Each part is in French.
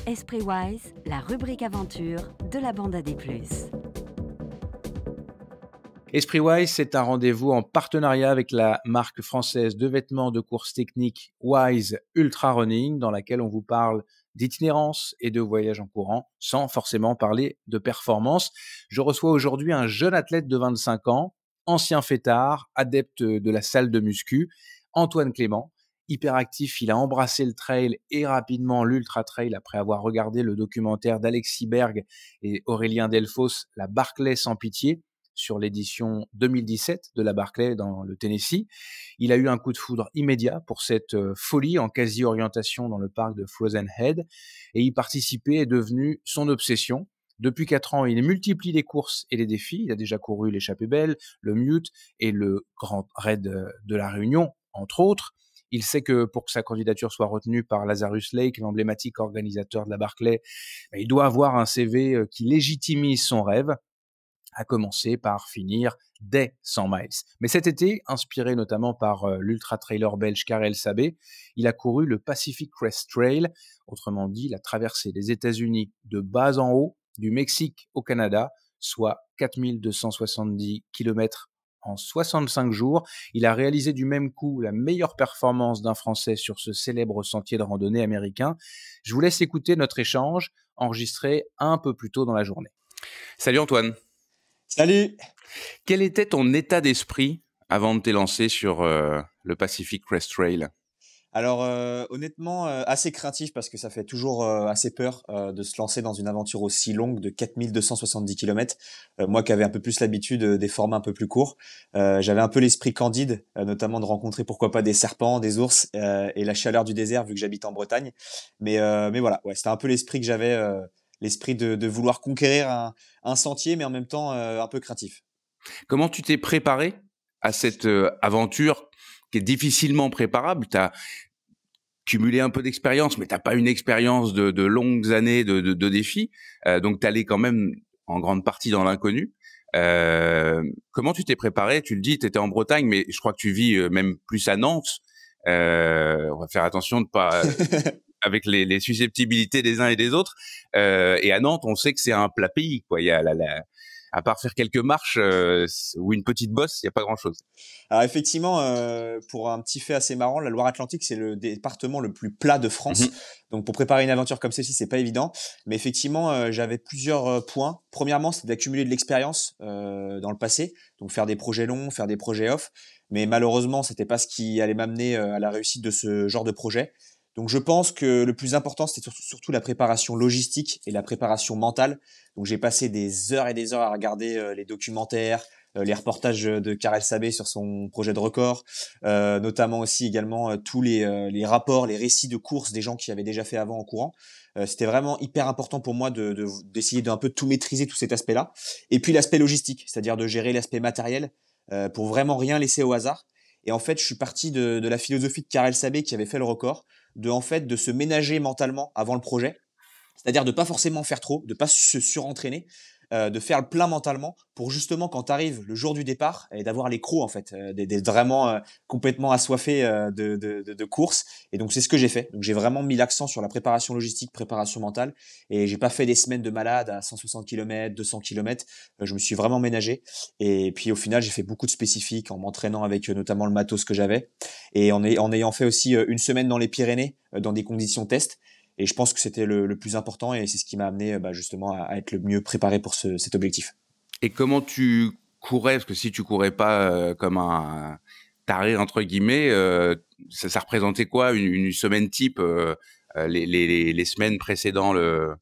Esprit Wise, la rubrique aventure de la bande AD+. Esprit Wise, c'est un rendez-vous en partenariat avec la marque française de vêtements de course technique Wise Ultra Running, dans laquelle on vous parle d'itinérance et de voyage en courant, sans forcément parler de performance. Je reçois aujourd'hui un jeune athlète de 25 ans, ancien fêtard, adepte de la salle de muscu, Antoine Clément. Hyperactif, il a embrassé le trail et rapidement l'ultra trail après avoir regardé le documentaire d'Alexis Berg et Aurélien Delfos, La Barclay sans pitié, sur l'édition 2017 de la Barclay dans le Tennessee. Il a eu un coup de foudre immédiat pour cette folie en quasi-orientation dans le parc de Frozen Head et y participer est devenu son obsession. Depuis 4 ans, il multiplie les courses et les défis. Il a déjà couru l'échappée belle, le Mute et le Grand Raid de la Réunion, entre autres. Il sait que pour que sa candidature soit retenue par Lazarus Lake, l'emblématique organisateur de la Barclay, il doit avoir un CV qui légitimise son rêve, à commencer par finir dès 100 miles. Mais cet été, inspiré notamment par l'ultra-trailer belge Karel Sabé, il a couru le Pacific Crest Trail, autrement dit la traversée des États-Unis de bas en haut, du Mexique au Canada, soit 4270 km en 65 jours. Il a réalisé du même coup la meilleure performance d'un Français sur ce célèbre sentier de randonnée américain. Je vous laisse écouter notre échange, enregistré un peu plus tôt dans la journée. Salut Antoine. Salut. Quel était ton état d'esprit avant de t'élancer sur le Pacific Crest Trail ? Alors honnêtement, assez craintif parce que ça fait toujours assez peur de se lancer dans une aventure aussi longue de 4270 km. Moi qui avais un peu plus l'habitude des formats un peu plus courts, j'avais un peu l'esprit candide, notamment de rencontrer pourquoi pas des serpents, des ours et la chaleur du désert vu que j'habite en Bretagne. Mais voilà, ouais, c'était un peu l'esprit que j'avais, l'esprit de vouloir conquérir un sentier, mais en même temps un peu craintif. Comment tu t'es préparé à cette aventure qui est difficilement préparable ? Tu as cumulé un peu d'expérience, mais tu n'as pas une expérience de longues années de défis. Donc, tu allais quand même en grande partie dans l'inconnu. Comment tu t'es préparé ? Tu le dis, tu étais en Bretagne, mais je crois que tu vis même plus à Nantes. On va faire attention de pas... avec les susceptibilités des uns et des autres. Et à Nantes, on sait que c'est un plat pays, quoi. Il y a à part faire quelques marches ou une petite bosse, il n'y a pas grand-chose. Alors effectivement, pour un petit fait assez marrant, la Loire-Atlantique, c'est le département le plus plat de France. Donc pour préparer une aventure comme celle-ci, c'est pas évident. Mais effectivement, j'avais plusieurs points. Premièrement, c'était d'accumuler de l'expérience dans le passé, donc faire des projets longs, faire des projets off. Mais malheureusement, c'était pas ce qui allait m'amener à la réussite de ce genre de projet. Donc je pense que le plus important, c'était surtout la préparation logistique et la préparation mentale. Donc j'ai passé des heures et des heures à regarder les documentaires, les reportages de Karel Sabé sur son projet de record, notamment aussi également tous les rapports, les récits de courses des gens qui avaient déjà fait avant en courant. C'était vraiment hyper important pour moi d'essayer d'un peu tout maîtriser tout cet aspect-là. Et puis l'aspect logistique, c'est-à-dire de gérer l'aspect matériel pour vraiment rien laisser au hasard. Et en fait, je suis parti de la philosophie de Karel Sabé qui avait fait le record, de se ménager mentalement avant le projet, c'est-à-dire de pas forcément faire trop, de pas se surentraîner, de faire le plein mentalement pour justement quand tu arrives le jour du départ et d'avoir les crocs en fait, d'être vraiment complètement assoiffé de course. Et donc c'est ce que j'ai fait. Donc j'ai vraiment mis l'accent sur la préparation logistique, préparation mentale, et j'ai pas fait des semaines de malade à 160 km, 200 km. Je me suis vraiment ménagé. Et puis au final j'ai fait beaucoup de spécifiques en m'entraînant avec notamment le matos que j'avais et en ayant fait aussi une semaine dans les Pyrénées dans des conditions test. Et je pense que c'était le plus important et c'est ce qui m'a amené justement à être le mieux préparé pour cet objectif. Et comment tu courais ? Parce que si tu courais pas comme un taré, entre guillemets, ça représentait quoi une semaine type, les semaines précédant le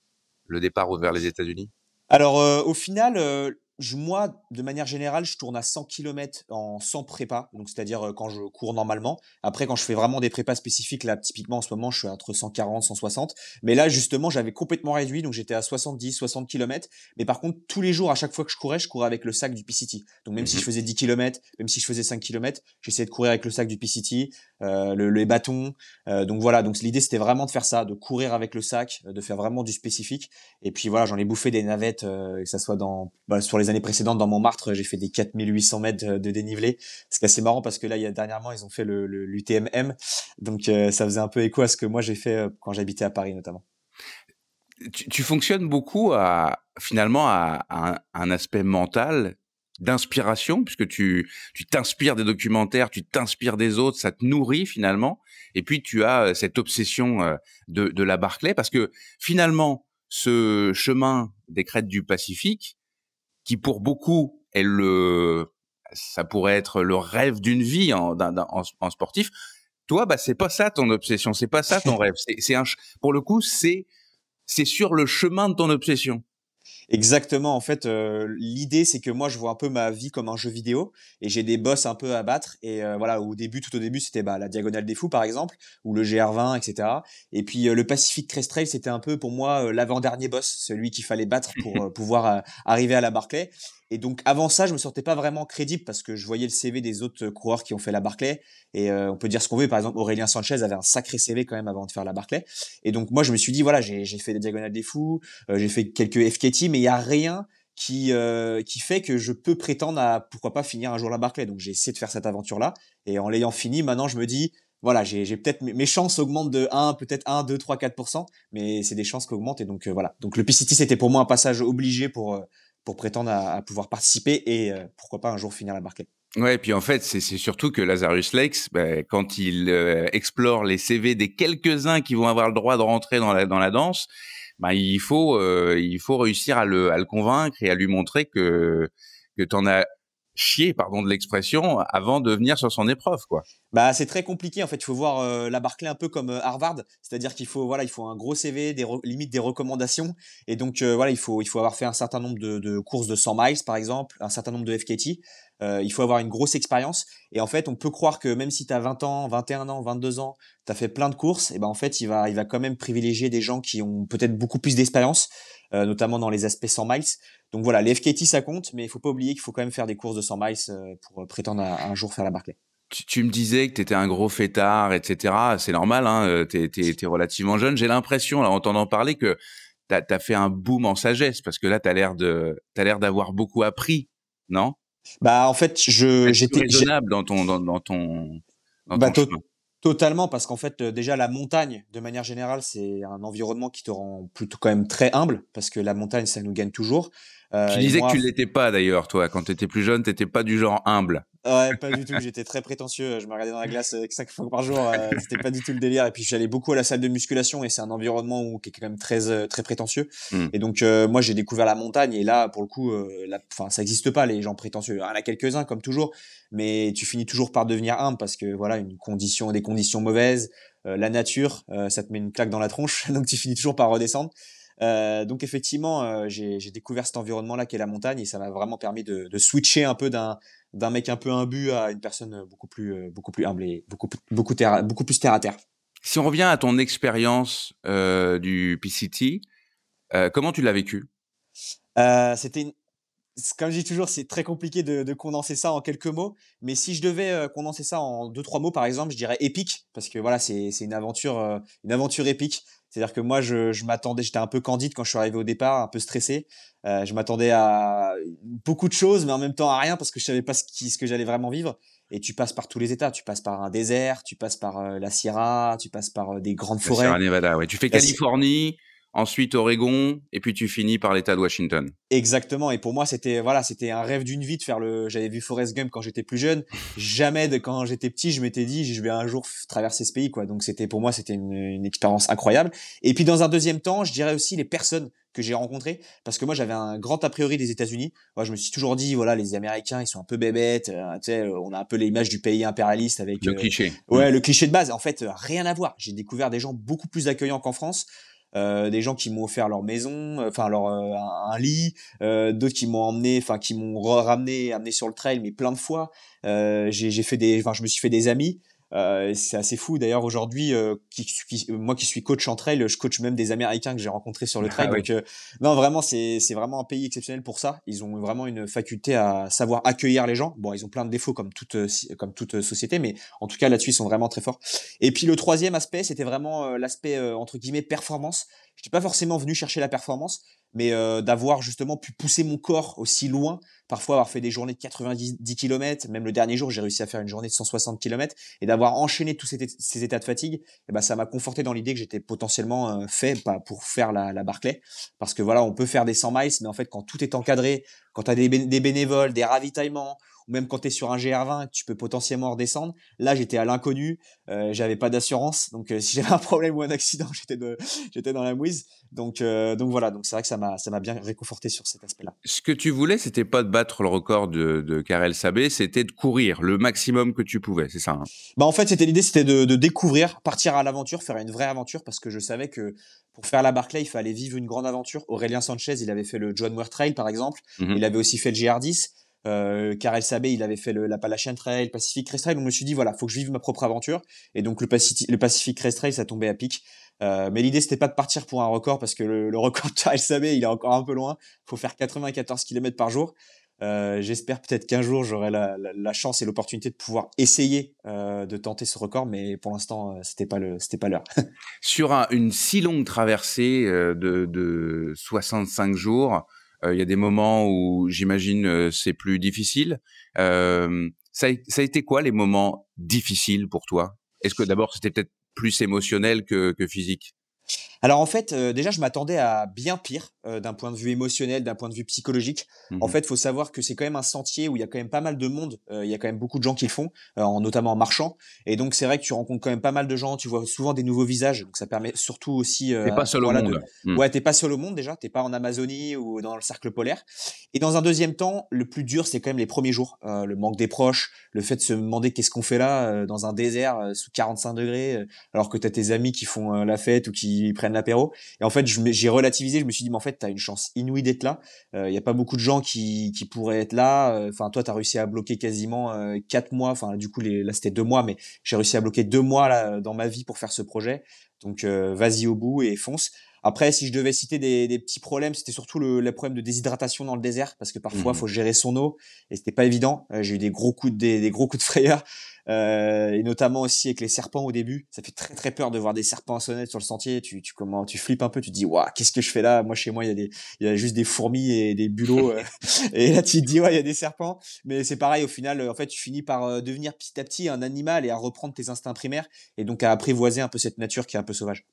départ vers les États-Unis ? Alors au final, moi, de manière générale, je tourne à 100 km sans prépa, donc c'est-à-dire quand je cours normalement. Après, quand je fais vraiment des prépas spécifiques, là, typiquement en ce moment, je suis entre 140, 160. Mais là, justement, j'avais complètement réduit, donc j'étais à 70, 60 km. Mais par contre, tous les jours, à chaque fois que je courais avec le sac du PCT. Donc même si je faisais 10 km, même si je faisais 5 km, j'essayais de courir avec le sac du PCT, les bâtons. Donc voilà, donc l'idée, c'était vraiment de faire ça, de courir avec le sac, de faire vraiment du spécifique. Et puis voilà, j'en ai bouffé des navettes, que ça soit sur les années précédentes dans Montmartre, j'ai fait des 4800 mètres de dénivelé. C'est assez marrant parce que là, dernièrement, ils ont fait l'UTMM. Donc ça faisait un peu écho à ce que moi j'ai fait quand j'habitais à Paris notamment. tu fonctionnes beaucoup finalement à un aspect mental d'inspiration, puisque tu t'inspires des documentaires, tu t'inspires des autres, ça te nourrit finalement. Et puis tu as cette obsession de la Barclay, parce que finalement, ce chemin des crêtes du Pacifique, qui pour beaucoup ça pourrait être le rêve d'une vie en sportif. Toi, bah c'est pas ça ton obsession, c'est pas ça ton rêve. Pour le coup, c'est sur le chemin de ton obsession. Exactement. En fait, l'idée, c'est que moi, je vois un peu ma vie comme un jeu vidéo et j'ai des boss un peu à battre. Et voilà, tout au début, c'était la Diagonale des Fous, par exemple, ou le GR20, etc. Et puis, le Pacific Crest Trail, c'était un peu pour moi l'avant-dernier boss, celui qu'il fallait battre pour pouvoir arriver à la Barclay. Et donc, avant ça, je me sentais pas vraiment crédible parce que je voyais le CV des autres coureurs qui ont fait la Barclay. Et on peut dire ce qu'on veut. Par exemple, Aurélien Sanchez avait un sacré CV quand même avant de faire la Barclay. Et donc, moi, je me suis dit, voilà, j'ai fait la Diagonale des Fous, j'ai fait quelques FKT, mais il y a rien qui fait que je peux prétendre à pourquoi pas finir un jour la Barclay. Donc j'ai essayé de faire cette aventure-là et en l'ayant fini, maintenant je me dis voilà, j'ai peut-être mes chances augmentent de 1, peut-être 1, 2, 3, 4%, mais c'est des chances qui augmentent et donc voilà. Donc le PCT c'était pour moi un passage obligé pour prétendre à pouvoir participer et pourquoi pas un jour finir la Barclay. Ouais, et puis en fait, c'est surtout que Lazarus Lakes, quand il explore les CV des quelques-uns qui vont avoir le droit de rentrer dans la danse, il faut réussir à le convaincre et à lui montrer que t'en as chié, pardon de l'expression, avant de venir sur son épreuve, quoi. C'est très compliqué en fait, il faut voir la Barclay un peu comme Harvard, c'est-à-dire qu'il faut il faut un gros CV, limite des recommandations et donc il faut avoir fait un certain nombre de courses de 100 miles par exemple, un certain nombre de FKT. Il faut avoir une grosse expérience et en fait, on peut croire que même si tu as 20 ans, 21 ans, 22 ans, tu as fait plein de courses et en fait, il va quand même privilégier des gens qui ont peut-être beaucoup plus d'expérience, notamment dans les aspects 100 miles. Donc voilà, les FKT ça compte, mais il faut pas oublier qu'il faut quand même faire des courses de 100 miles pour prétendre à un jour faire la Barclay. Tu me disais que tu étais un gros fêtard, etc. C'est normal, hein, t'es relativement jeune. J'ai l'impression, là, en entendant parler, que t'as fait un boom en sagesse, parce que là, t'as l'air d'avoir beaucoup appris, non? En fait, Être plus raisonnable dans ton to- chemin. totalement parce qu'en fait, déjà la montagne, de manière générale, c'est un environnement qui te rend plutôt quand même très humble parce que la montagne, ça nous gagne toujours. Tu Et disais que moi, tu l'étais pas, d'ailleurs, toi. Quand t'étais plus jeune, t'étais pas du genre humble. ouais, pas du tout. J'étais très prétentieux. Je me regardais dans la glace 5 fois par jour. C'était pas du tout le délire. Et puis j'allais beaucoup à la salle de musculation et c'est un environnement qui est quand même très prétentieux. Hmm. Et donc moi j'ai découvert la montagne et là pour le coup, ça existe pas les gens prétentieux. Il y en a quelques-uns comme toujours, mais tu finis toujours par devenir humble parce que voilà des conditions mauvaises, la nature, ça te met une claque dans la tronche. Donc tu finis toujours par redescendre. Donc effectivement, j'ai découvert cet environnement-là qu'est la montagne et ça m'a vraiment permis de switcher un peu d'un mec un peu imbu à une personne beaucoup plus humble et beaucoup plus terre à terre. Si on revient à ton expérience du PCT, comment tu l'as vécu? Comme je dis toujours, c'est très compliqué de condenser ça en quelques mots. Mais si je devais condenser ça en 2, 3 mots, par exemple, je dirais épique, parce que voilà, c'est une aventure épique. C'est-à-dire que moi, je m'attendais, j'étais un peu candide quand je suis arrivé au départ, un peu stressé. Je m'attendais à beaucoup de choses, mais en même temps à rien, parce que je savais pas ce que j'allais vraiment vivre. Et tu passes par tous les états. Tu passes par un désert, tu passes par la Sierra, tu passes par des grandes La Sierra forêts. Nevada, ouais. Tu fais La Californie, ensuite Oregon, et puis tu finis par l'État de Washington. Exactement. Et pour moi, c'était un rêve d'une vie de faire j'avais vu Forrest Gump quand j'étais plus jeune. Jamais quand j'étais petit, je m'étais dit, je vais un jour traverser ce pays, quoi. Donc pour moi, c'était une expérience incroyable. Et puis, dans un deuxième temps, je dirais aussi les personnes que j'ai rencontrées. Parce que moi, j'avais un grand a priori des États-Unis. Moi, je me suis toujours dit, voilà, les Américains, ils sont un peu bébêtes. Tu sais, on a un peu l'image du pays impérialiste avec, Le cliché. ouais, le cliché de base. En fait, rien à voir. J'ai découvert des gens beaucoup plus accueillants qu'en France. Des gens qui m'ont offert leur maison, un lit, d'autres qui m'ont amené sur le trail, mais plein de fois. Je me suis fait des amis. C'est assez fou d'ailleurs aujourd'hui. Moi qui suis coach en trail, je coach même des Américains que j'ai rencontrés sur le trail. Ah, Donc non, vraiment c'est vraiment un pays exceptionnel pour ça. Ils ont vraiment une faculté à savoir accueillir les gens. Bon, ils ont plein de défauts comme toute société, mais en tout cas là-dessus ils sont vraiment très forts. Et puis le troisième aspect, c'était vraiment l'aspect entre guillemets performance. Je n'étais pas forcément venu chercher la performance, mais d'avoir justement pu pousser mon corps aussi loin, parfois avoir fait des journées de 90 km, même le dernier jour, j'ai réussi à faire une journée de 160 km, et d'avoir enchaîné tous ces états de fatigue, et ben, ça m'a conforté dans l'idée que j'étais potentiellement fait pour faire la Barclay, parce que voilà, on peut faire des 100 miles, mais en fait, quand tout est encadré, quand tu as des bénévoles, des ravitaillements, ou même quand tu es sur un GR20, tu peux potentiellement redescendre. Là, j'étais à l'inconnu, j'avais pas d'assurance, donc si j'avais un problème ou un accident, j'étais dans la mouise. Donc voilà, donc c'est vrai que ça m'a bien réconforté sur cet aspect-là. Ce que tu voulais, c'était pas de battre le record de Karel Sabé, c'était de courir le maximum que tu pouvais, c'est ça, hein? Bah en fait, l'idée, c'était de découvrir, partir à l'aventure, faire une vraie aventure, parce que je savais que pour faire la Barclay, il fallait vivre une grande aventure. Aurélien Sanchez, il avait fait le John Muir Trail, par exemple. Mmh. Il avait aussi fait le GR10. Karel Sabé, il avait fait l'Appalachian Trail, Pacific Crest Trail. Donc je me suis dit, voilà, faut que je vive ma propre aventure. Et donc le Pacific Crest Trail, ça tombait à pic. Mais l'idée, c'était pas de partir pour un record, parce que le record de Karel Sabé, il est encore un peu loin. Faut faire 94 km par jour. J'espère peut-être qu'un jour j'aurai la chance et l'opportunité de pouvoir essayer de tenter ce record, mais pour l'instant c'était pas l'heure. Sur une si longue traversée de 65 jours, il y a des moments où j'imagine c'est plus difficile. Ça a été quoi les moments difficiles pour toi? Est-ce que d'abord c'était peut-être plus émotionnel que physique? Alors en fait, déjà je m'attendais à bien pire, d'un point de vue émotionnel, d'un point de vue psychologique. En Mmh. fait, faut savoir que c'est quand même un sentier où il y a quand même pas mal de monde, il y a quand même beaucoup de gens qui le font, notamment en marchant, et donc c'est vrai que tu rencontres quand même pas mal de gens, tu vois souvent des nouveaux visages, donc ça permet surtout aussi, Tu pas à ce seul au moment-là monde. Mmh. ouais, tu pas seul au monde déjà, tu pas en Amazonie ou dans le cercle polaire, et dans un deuxième temps, le plus dur, c'est quand même les premiers jours, le manque des proches, le fait de se demander: «Qu'est-ce qu'on fait là, dans un désert, sous 45 degrés, alors que tu as tes amis qui font, la fête ou qui prennent l'apéro?» Et en fait, j'ai relativisé, je me suis dit: «Mais en fait, tu as une chance inouïe d'être là. Il y a pas beaucoup de gens qui pourraient être là. Enfin, toi, tu as réussi à bloquer quasiment 4 mois. Enfin, du coup, là, c'était 2 mois, mais j'ai réussi à bloquer 2 mois là, dans ma vie pour faire ce projet. Donc, vas-y au bout et fonce.» Après, si je devais citer des petits problèmes, c'était surtout le problème de déshydratation dans le désert, parce que parfois, Mmh. faut gérer son eau et c'était pas évident. J'ai eu des gros coups de frayeur, et notamment aussi avec les serpents au début. Ça fait très très peur de voir des serpents à sonnette sur le sentier. Tu flippes un peu, tu te dis waouh, qu'est-ce que je fais là? Moi chez moi il y a juste des fourmis et des bulots, et là tu te dis ouais, il y a des serpents. Mais c'est pareil au final, en fait tu finis par devenir petit à petit un animal et à reprendre tes instincts primaires, et donc à apprivoiser un peu cette nature qui est un peu sauvage.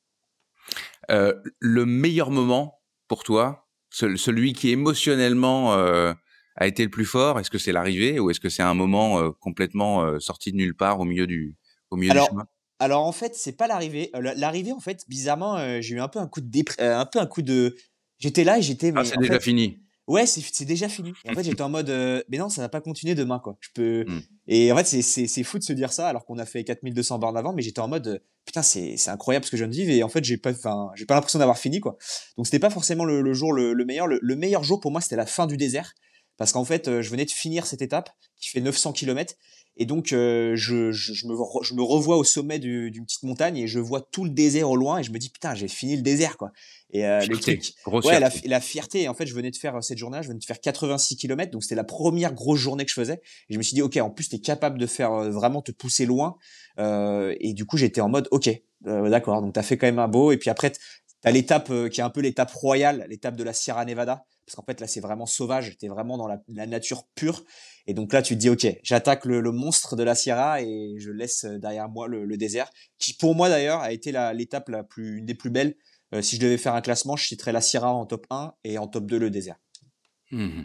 Le meilleur moment pour toi, celui qui émotionnellement a été le plus fort, est-ce que c'est l'arrivée ou est-ce que c'est un moment complètement sorti de nulle part au milieu du Alors chemin? alors en fait, c'est pas l'arrivée. L'arrivée en fait, bizarrement, j'ai eu un peu un coup de un peu un coup de j'étais là et j'étais Ah, mais c'est en déjà fait fini. ouais, c'est déjà fini, et en fait, j'étais en mode, «Mais non, ça va pas continuer demain, quoi. Je peux.» Mmh. Et en fait, c'est fou de se dire ça alors qu'on a fait 4200 bornes avant, mais j'étais en mode, «Putain, c'est incroyable ce que je viens de vivre», et en fait, j'ai pas l'impression d'avoir fini, quoi. Donc c'était pas forcément le jour le meilleur. Le meilleur jour pour moi, c'était la fin du désert, parce qu'en fait, je venais de finir cette étape qui fait 900 kilomètres, et donc je me revois au sommet d'une petite montagne et je vois tout le désert au loin et je me dis: «Putain, j'ai fini le désert, quoi.» Et le Fierté, truc grosse ouais, fierté. la fierté. En fait, je venais de faire cette journée-là, je venais de faire 86 kilomètres, donc c'était la première grosse journée que je faisais, et je me suis dit: «OK, en plus, tu es capable de faire, vraiment te pousser loin.» Et du coup, j'étais en mode: «OK, d'accord.» Donc tu as fait quand même un beau, et puis après tu l'étape, qui est un peu l'étape royale, l'étape de la Sierra Nevada, parce qu'en fait, là, c'est vraiment sauvage, tu es vraiment dans la nature pure, et donc là, tu te dis: «OK, j'attaque le monstre de la Sierra et je laisse derrière moi le désert», qui pour moi d'ailleurs a été l'étape une des plus belles. Si je devais faire un classement, je citerais la Sierra en top 1 et en top 2 le désert. Mmh.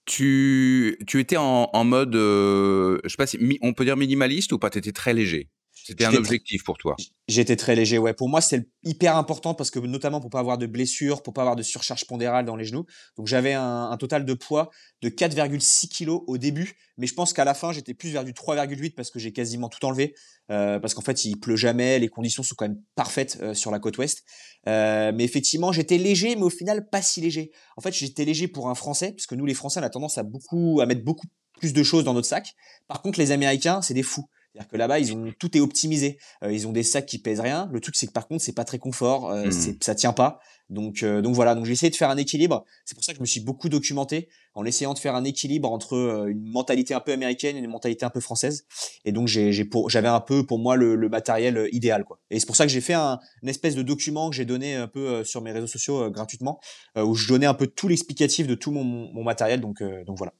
Tu étais en mode, je sais pas si on peut dire minimaliste ou pas? Tu étais très léger? C'était un J'étais tr objectif pour toi? J'étais très léger, ouais. Pour moi, c'est hyper important, parce que notamment pour pas avoir de blessures, pour pas avoir de surcharge pondérale dans les genoux. Donc j'avais un total de poids de 4,6 kilos au début, mais je pense qu'à la fin, j'étais plus vers du 3,8 parce que j'ai quasiment tout enlevé. Parce qu'en fait, il pleut jamais, les conditions sont quand même parfaites sur la côte ouest. Mais effectivement, j'étais léger, mais au final, pas si léger. En fait, j'étais léger pour un Français, parce que nous, les Français, on a tendance à mettre beaucoup plus de choses dans notre sac. Par contre, les Américains, c'est des fous. C'est-à-dire que là-bas, tout est optimisé. Ils ont des sacs qui pèsent rien. Le truc, c'est que par contre, c'est pas très confort. Ça tient pas. Donc voilà. Donc j'ai essayé de faire un équilibre. C'est pour ça que je me suis beaucoup documenté en essayant de faire un équilibre entre une mentalité un peu américaine et une mentalité un peu française. Et donc j'avais un peu pour moi le matériel idéal, quoi. Et c'est pour ça que j'ai fait une espèce de document que j'ai donné un peu sur mes réseaux sociaux gratuitement, où je donnais un peu tout l'explicatif de tout mon matériel. Donc voilà.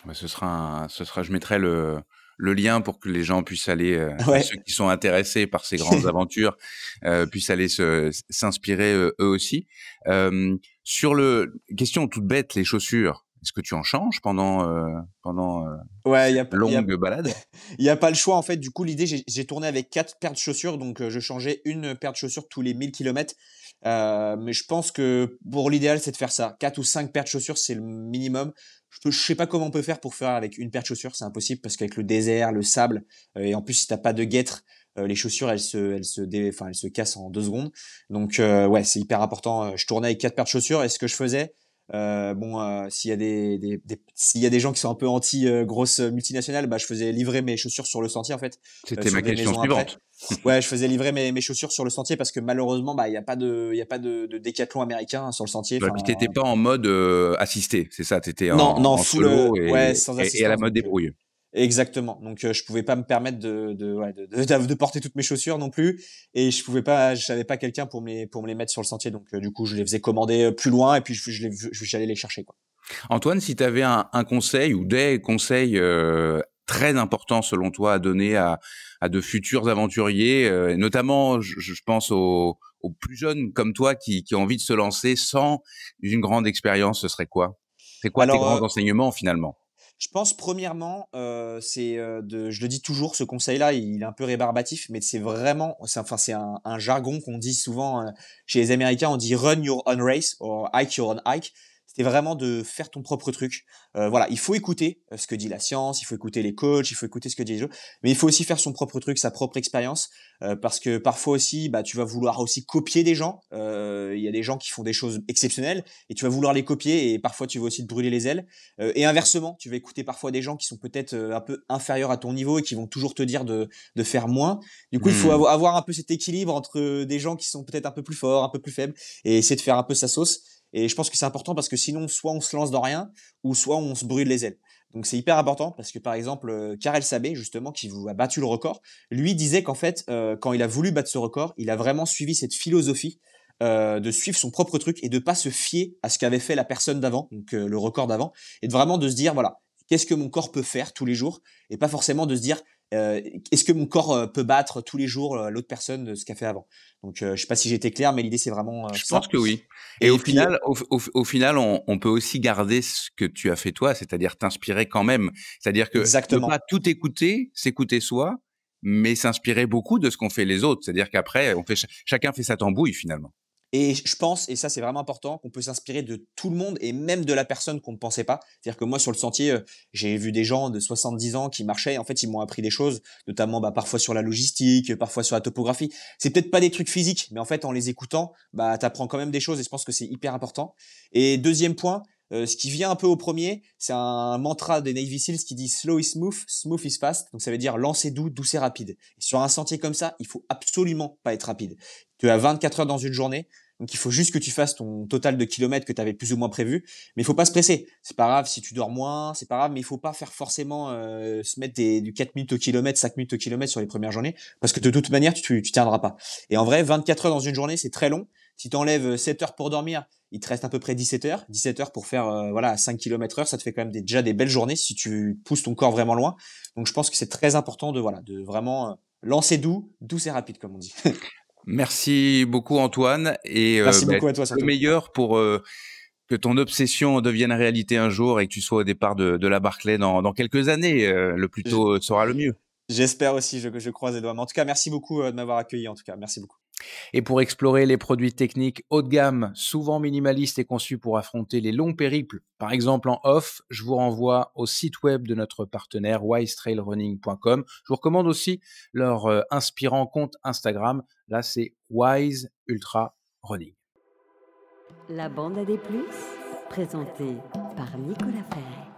Bah, je mettrai le lien pour que les gens puissent aller, enfin, Ouais. ceux qui sont intéressés par ces grandes aventures, puissent aller s'inspirer eux aussi. Sur question toute bête, les chaussures, est-ce que tu en changes pendant Ouais, cette longue balade? il y a pas le choix en fait. Du coup, l'idée, j'ai tourné avec 4 paires de chaussures, donc je changeais une paire de chaussures tous les 1000 kilomètres. Mais je pense que pour l'idéal, c'est de faire ça. 4 ou 5 paires de chaussures, c'est le minimum. Je sais pas comment on peut faire pour faire avec une paire de chaussures, c'est impossible parce qu'avec le désert, le sable, et en plus si t'as pas de guêtres, les chaussures elles se cassent en 2 secondes. Donc ouais, c'est hyper important. Je tournais avec 4 paires de chaussures et ce que je faisais, s'il y a s'il y a des gens qui sont un peu anti grosses multinationales, bah je faisais livrer mes chaussures sur le sentier en fait, C'était sur ma des question maisons après. suivante. Ouais, je faisais livrer mes chaussures sur le sentier parce que malheureusement, bah, il y a pas de décathlon américain sur le sentier. Ouais, puis t'étais pas en mode assisté, c'est ça? T'étais Non, non, en full, solo ouais, sans et à la assistance. mode Donc, débrouille. exactement. Donc, je pouvais pas me permettre de porter toutes mes chaussures non plus, et j'avais pas quelqu'un pour me les mettre sur le sentier. Donc, du coup, je les faisais commander plus loin, et puis j'allais les chercher, quoi. Antoine, si tu avais un conseil ou des conseils très importants selon toi à donner à de futurs aventuriers, notamment je pense aux plus jeunes comme toi qui ont envie de se lancer sans une grande expérience, ce serait quoi? C'est quoi tes Alors, grands enseignements finalement? je pense premièrement, je le dis toujours, ce conseil-là, il est un peu rébarbatif, mais c'est un jargon qu'on dit souvent chez les Américains. On dit run your own race ou hike your own hike. C'était vraiment de faire ton propre truc. Voilà, il faut écouter ce que dit la science, il faut écouter les coachs, il faut écouter ce que disent les autres, mais il faut aussi faire son propre truc, sa propre expérience, parce que parfois aussi, bah, tu vas vouloir aussi copier des gens. Il y a des gens qui font des choses exceptionnelles et tu vas vouloir les copier, et parfois tu vas aussi te brûler les ailes. Et inversement, tu vas écouter parfois des gens qui sont peut-être un peu inférieurs à ton niveau et qui vont toujours te dire de faire moins. Du coup, il faut Mmh. avoir un peu cet équilibre entre des gens qui sont peut-être un peu plus forts, un peu plus faibles, et essayer de faire un peu sa sauce. Et je pense que c'est important parce que sinon, soit on se lance dans rien, ou soit on se brûle les ailes. Donc c'est hyper important parce que par exemple, Karel Sabé, justement, qui vous a battu le record, lui disait qu'en fait, quand il a voulu battre ce record, il a vraiment suivi cette philosophie de suivre son propre truc et de pas se fier à ce qu'avait fait la personne d'avant, donc le record d'avant, et de vraiment de se dire voilà, qu'est-ce que mon corps peut faire tous les jours, et pas forcément de se dire est-ce que mon corps peut battre tous les jours l'autre personne de ce qu'a fait avant. Donc je sais pas si j'ai été clair, mais l'idée c'est vraiment Je pense ça. que oui. Et Et puis au final, on peut aussi garder ce que tu as fait toi, c'est-à-dire t'inspirer quand même. C'est-à-dire que ne pas exactement. tout écouter, s'écouter soi, mais s'inspirer beaucoup de ce qu'ont fait les autres. C'est-à-dire qu'après, chacun fait sa tambouille finalement. Et je pense, et ça c'est vraiment important, qu'on peut s'inspirer de tout le monde et même de la personne qu'on ne pensait pas. C'est-à-dire que moi sur le sentier, j'ai vu des gens de 70 ans qui marchaient, en fait ils m'ont appris des choses, notamment bah, parfois sur la logistique, parfois sur la topographie. C'est peut-être pas des trucs physiques, mais en fait en les écoutant, bah t'apprends quand même des choses, et je pense que c'est hyper important. Et deuxième point, ce qui vient un peu au premier, c'est un mantra des Navy Seals qui dit slow is smooth, smooth is fast. Donc ça veut dire lancer doux, doux c'est rapide. Et sur un sentier comme ça, il faut absolument pas être rapide. Tu as 24 heures dans une journée. Donc il faut juste que tu fasses ton total de kilomètres que tu avais plus ou moins prévu, mais il faut pas se presser. C'est pas grave si tu dors moins, c'est pas grave, mais il faut pas faire forcément se mettre du 4 minutes au kilomètre, 5 minutes au kilomètre sur les premières journées, parce que de toute manière tu tiendras pas. Et en vrai, 24 heures dans une journée, c'est très long. Si tu enlèves 7 heures pour dormir, il te reste à peu près 17 heures. 17 heures pour faire voilà 5 km heure, ça te fait quand même déjà des belles journées si tu pousses ton corps vraiment loin. Donc je pense que c'est très important de vraiment lancer doux, doux et rapide comme on dit. Merci beaucoup Antoine et Merci beaucoup à toi le surtout. meilleur pour que ton obsession devienne réalité un jour et que tu sois au départ de la Barclay dans quelques années. Le plus J- tôt sera le mieux. J'espère aussi, je croise les doigts. Mais en tout cas, merci beaucoup de m'avoir accueilli. En tout cas, merci beaucoup. Et pour explorer les produits techniques haut de gamme, souvent minimalistes et conçus pour affronter les longs périples, par exemple en off, je vous renvoie au site web de notre partenaire wisetrailrunning.com. Je vous recommande aussi leur inspirant compte Instagram. Là, c'est Wise Ultra Running. La bande à des plus, présentée par Nicolas Ferret.